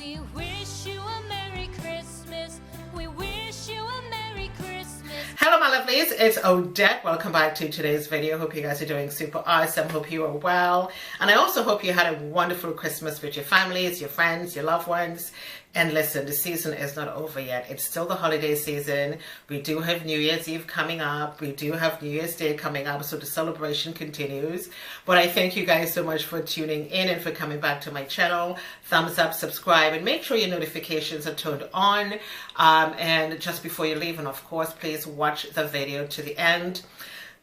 We wish you a Merry Christmas. We wish you a Merry Christmas. Hello my lovelies, it's Odette. Welcome back to today's video. Hope you guys are doing super awesome. Hope you are well. And I also hope you had a wonderful Christmas with your families, your friends, your loved ones. And listen, the season is not over yet. It's still the holiday season. We do have New Year's Eve coming up. We do have New Year's Day coming up. So the celebration continues. But I thank you guys so much for tuning in and for coming back to my channel. Thumbs up, subscribe, and make sure your notifications are turned on. And just before you leave, and of course, please watch the video to the end.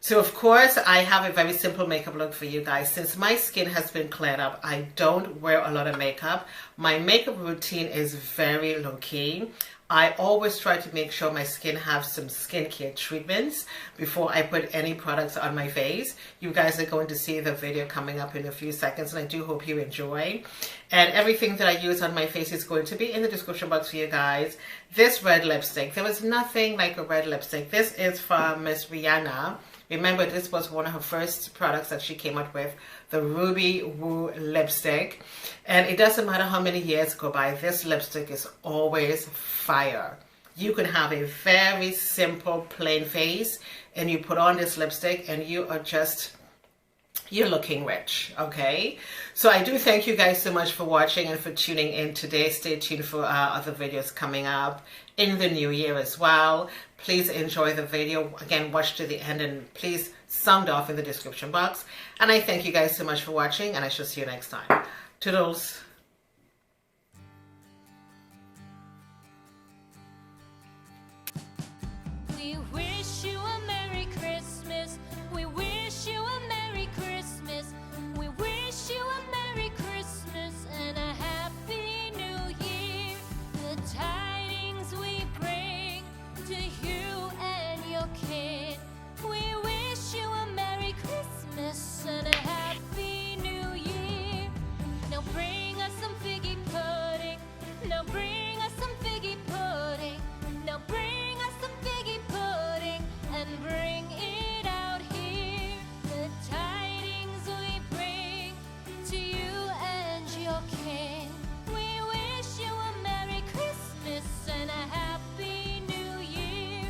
So of course, I have a very simple makeup look for you guys. Since my skin has been cleared up, I don't wear a lot of makeup. My makeup routine is very low-key. I always try to make sure my skin has some skincare treatments before I put any products on my face. You guys are going to see the video coming up in a few seconds, and I do hope you enjoy. And everything that I use on my face is going to be in the description box for you guys. This red lipstick, there was nothing like a red lipstick. This is from Miss Rihanna. Remember, this was one of her first products that she came out with, the Ruby Woo lipstick. And it doesn't matter how many years go by, this lipstick is always fire. You can have a very simple, plain face, and you put on this lipstick, and you are just... you're looking rich, okay? So I do thank you guys so much for watching and for tuning in today. Stay tuned for other videos coming up in the new year as well. Please enjoy the video. Again, watch to the end, and please sound off in the description box. And I thank you guys so much for watching, and I shall see you next time. Toodles. We wish you a Merry Christmas. We wish you a Merry Christmas. We wish you a Merry Christmas and a Happy New Year. The tidings we bring to you and your kid. We wish you a Merry Christmas and a Happy New Year. Now bring us some figgy pudding. Now bring us some figgy pudding. Now bring us some figgy pudding and bring it out here. The tidings we bring to you and your kin. We wish you a Merry Christmas and a Happy New Year.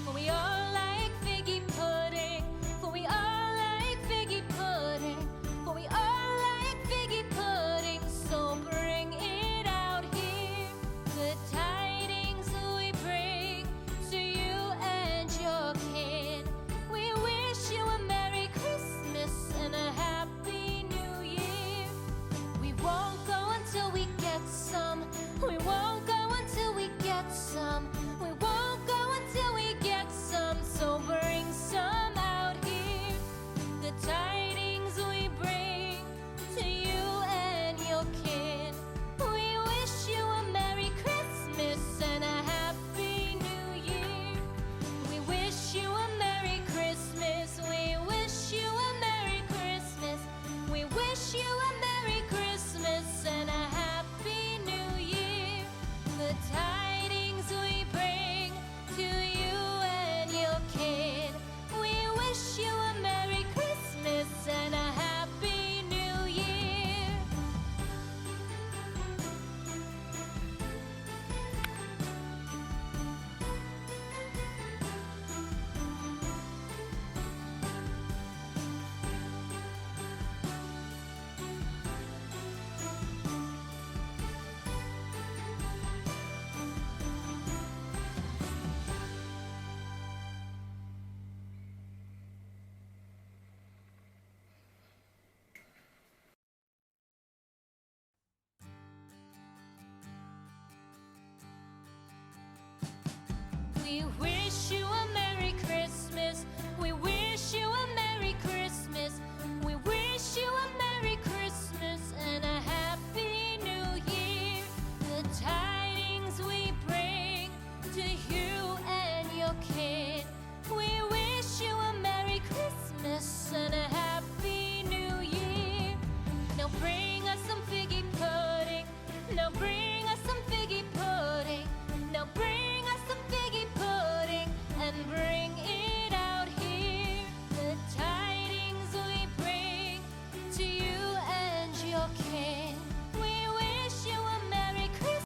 For we all like figgy pudding. For we all like figgy pudding. For we all like figgy pudding. So bring it out here. The tidings we bring to you and your kin. We wish you a Merry Christmas and a Happy New Year. We won't go until we get some. We won't go until we get some. We won't go until we get some. So bring some out here. The tidings we bring to you and your kin. We wish you a Merry Christmas and a Happy New Year. We wish you a Merry Christmas. We wish you a Merry Christmas. We wish you a Merry Christmas and a Happy New Year. The tidings we bring to you and your kid. We wish you a Merry Christmas and a Happy New Year. We wish you a